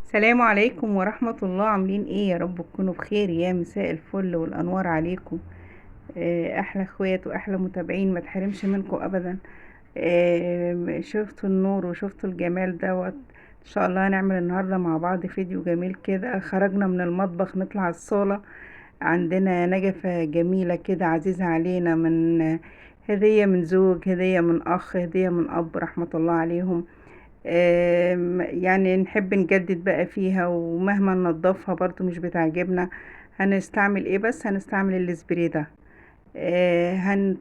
السلام عليكم ورحمة الله. عاملين ايه؟ يا رب تكونوا بخير. يا مساء الفل والانوار عليكم. احلى اخوات واحلى متابعين، ما تحرمش منكم ابدا. شفتوا النور وشفتوا الجمال دوت. ان شاء الله هنعمل النهاردة مع بعض فيديو جميل كده. خرجنا من المطبخ نطلع الصالة، عندنا نجفة جميلة كده عزيزة علينا، من هدية من زوج، هدية من اخ، هدية من اب رحمة الله عليهم. يعني نحب نجدد بقى فيها، ومهما ننضفها برضو مش بتعجبنا. هنستعمل ايه؟ بس هنستعمل السبراي ده.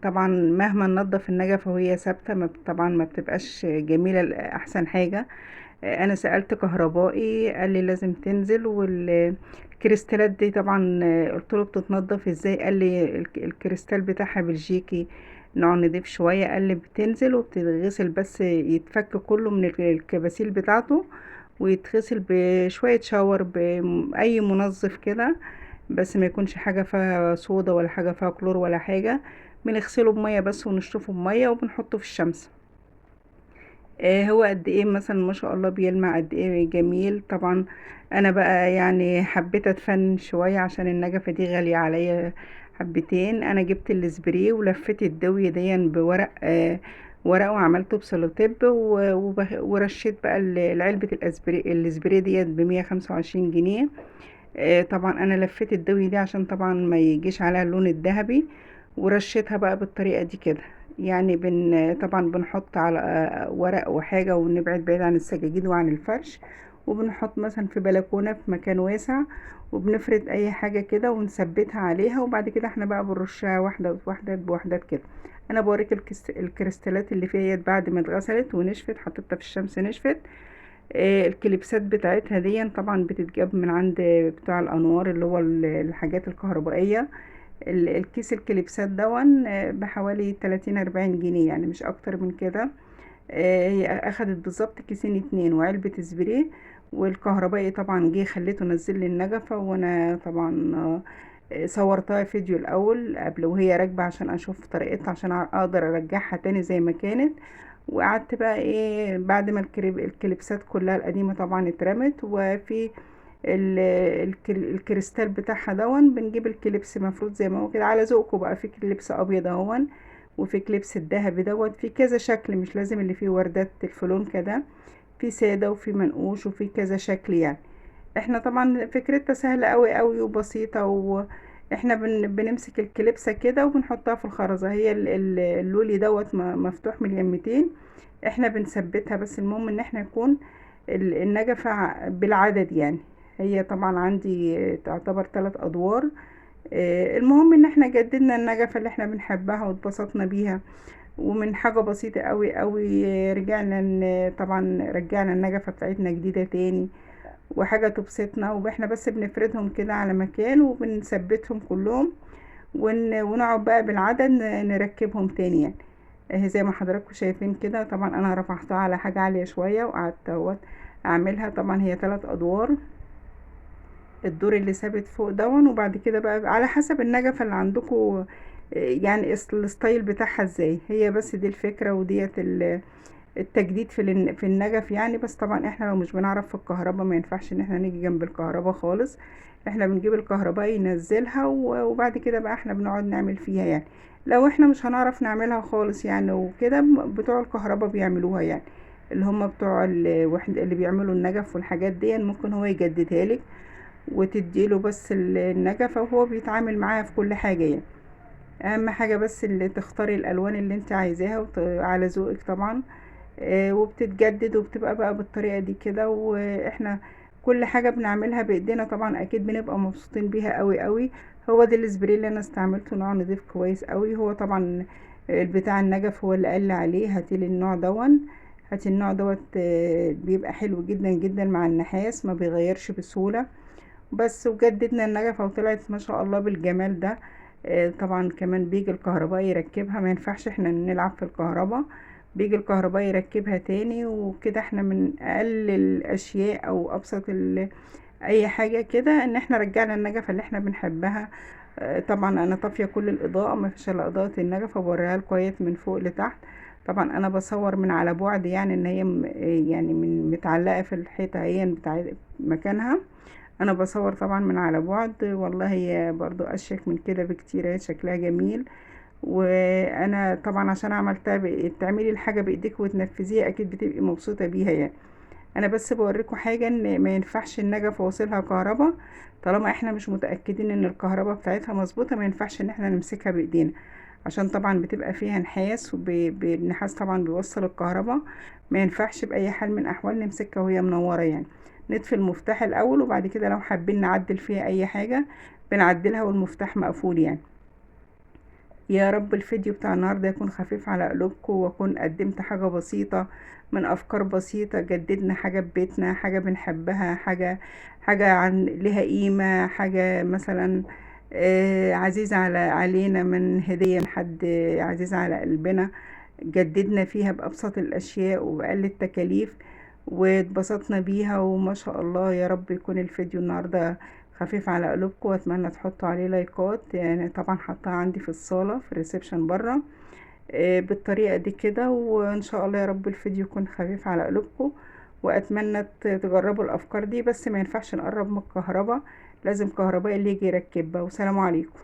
طبعا مهما ننضف النجفة وهي ثابتة، طبعا ما بتبقاش جميلة احسن حاجة. انا سألت كهربائي قال لي لازم تنزل، والكريستالات دي طبعا قلت له بتتنضف ازاي؟ قال لي الكريستال بتاعها بلجيكي، نوع نضيف شوية. قال لي بتنزل وبتتغسل، بس يتفك كله من الكباسيل بتاعته، ويتغسل بشوية شاور بأي منظف كده، بس ما يكونش حاجة فيها صودا ولا حاجة فيها كلور ولا حاجة. بنغسله بمية بس ونشطفه بمية وبنحطه في الشمس. هو قد ايه مثلا ما شاء الله بيلمع، قد ايه جميل طبعا. انا بقى يعني حبيت اتفنن شوية عشان النجفة دي غالية عليا حبتين. انا جبت السبراي ولفيت الدوية دي بورق، ورق، وعملته بسلوتيب، ورشيت بقى العلبة السبراي ديت ب125 جنيه. طبعا انا لفيت الدوي دي عشان طبعا ما يجيش عليها اللون الذهبي، ورشيتها بقى بالطريقة دي كده. يعني طبعا بنحط على ورق وحاجة، ونبعد بعيد عن السجاجيد وعن الفرش، وبنحط مثلا في بلكونة في مكان واسع، وبنفرد اي حاجة كده ونثبتها عليها، وبعد كده احنا بقى بنرشها واحدة واحدة بوحدات كده. انا بوريك الكريستالات اللي فيها ديت بعد ما اتغسلت ونشفت، حطيتها في الشمس نشفت. الكليبسات بتاعتها دي طبعا بتتجاب من عند بتاع الانوار، اللي هو الحاجات الكهربائية. الكيس الكليبسات دون بحوالي 30-40 جنيه، يعني مش اكتر من كده. هي اخدت بالظبط كيسين اتنين وعلبة سبراي. والكهربائي طبعا جه خليته نزل لي النجفة، وانا طبعا صورتها فيديو الاول قبل وهي راكبة عشان اشوف طريقتها، عشان اقدر ارجعها تاني زي ما كانت. وقعدت بقى ايه بعد ما الكليبسات كلها القديمة طبعا اترمت، وفي الكريستال بتاعها دون بنجيب الكليبس مفروض زي ما هو كده على ذوقكم بقى. في كليبس ابيض اهون، وفي كليبس الذهبي دوت، في كذا شكل، مش لازم اللي فيه وردات الفلون كده. في سادة وفي منقوش وفي كذا شكل يعني. احنا طبعا فكرتها سهلة قوي قوي وبسيطة. واحنا بنمسك الكليبسة كده وبنحطها في الخرزة. هي اللولي دوت مفتوح من اليمتين. احنا بنثبتها، بس المهم ان احنا يكون النجفة بالعدد يعني. هي طبعا عندي تعتبر 3 ادوار. المهم ان احنا جددنا النجفة اللي احنا بنحبها واتبسطنا بيها، ومن حاجة بسيطة قوي قوي رجعنا طبعا رجعنا النجفة بتاعتنا جديدة تاني، وحاجة تبسطنا. واحنا بس بنفردهم كده على مكان وبنثبتهم كلهم، ونقعد بقى بالعدد نركبهم تاني يعني. زي ما حضراتكم شايفين كده. طبعا انا رفعتها على حاجة عالية شوية وقعدت اهوت اعملها. طبعا هي 3 ادوار، الدور اللي ثابت فوق دون، وبعد كده بقى على حسب النجفة اللي عندكم، يعني الستايل بتاعها ازاي. هي بس دي الفكرة، وديت التجديد في النجف يعني. بس طبعا احنا لو مش بنعرف في الكهرباء ما ينفعش ان احنا نيجي جنب الكهرباء خالص. احنا بنجيب الكهربائي ينزلها، وبعد كده بقى احنا بنقعد نعمل فيها يعني. لو احنا مش هنعرف نعملها خالص يعني وكده، بتوع الكهرباء بيعملوها يعني، اللي هم بتوع الوحد اللي بيعملوا النجف والحاجات دي، ممكن هو يجددها لك وتديله بس النجفة، وهو بيتعامل معاها في كل حاجة يعني. اهم حاجة بس اللي تختاري الالوان اللي انت عايزاها على ذوقك طبعا. وبتتجدد وبتبقى بقى بالطريقة دي كده. واحنا كل حاجة بنعملها بايدينا طبعا اكيد بنبقى مبسوطين بيها قوي قوي. هو ده السبراي اللي انا استعملته، نوع نضيف كويس قوي. هو طبعا بتاع النجف هو اللي قال لي عليه هاتي لي النوع دون. هاتي النوع دوت، بيبقى حلو جدا جدا مع النحاس، ما بيغيرش بسهولة. بس وجددنا النجفة وطلعت ما شاء الله بالجمال ده. طبعا كمان بيجي الكهربائي يركبها، ما ينفعش احنا نلعب في الكهرباء. بيجي الكهربائي يركبها تاني وكده. احنا من اقل الاشياء او ابسط اي حاجة كده ان احنا رجعنا النجفة اللي احنا بنحبها. طبعا انا طافية كل الاضاءة، ما فيش الا اضاءة النجفة، بوريها لكم اهيت من فوق لتحت. طبعا انا بصور من على بعد، يعني ان هي يعني من متعلقة في الحيطة هي بتاع مكانها. انا بصور طبعا من على بعد. والله هي برضو اشيك من كده بكتير، هي شكلها جميل. وانا طبعا عشان عملتها تعملي الحاجة بايديك وتنفذيها اكيد بتبقي مبسوطة بيها يعني. انا بس بوريكم حاجة ان ما ينفعش النجف واصلها كهرباء طالما احنا مش متأكدين ان الكهرباء بتاعتها مظبوطة. ما ينفعش ان احنا نمسكها بايدينا عشان طبعا بتبقى فيها نحاس، وبالنحاس طبعا بيوصل الكهرباء. ما ينفعش بأي حال من الاحوال نمسكها وهي منورة يعني. نطفي المفتاح الاول، وبعد كده لو حابين نعدل فيها اي حاجة بنعدلها والمفتاح مقفول يعني. يا رب الفيديو بتاع النهاردة يكون خفيف على قلوبكم، واكون قدمت حاجة بسيطة من افكار بسيطة. جددنا حاجة ببيتنا، حاجة بنحبها، حاجة عن لها قيمة، حاجة مثلا عزيزة علينا، من هدية من حد عزيز على قلبنا. جددنا فيها بأبسط الأشياء وبأقل التكاليف، واتبسطنا بيها. وما شاء الله، يا رب يكون الفيديو النهاردة خفيف على قلوبكم، واتمنى تحطوا عليه لايكات. يعني طبعا حطها عندي في الصالة في الريسبشن بره بالطريقة دي كده. وان شاء الله يا رب الفيديو يكون خفيف على قلوبكم، واتمنى تجربوا الافكار دي. بس ما ينفعش نقرب من الكهرباء، لازم كهربائي اللي يجي يركبها. وسلام عليكم.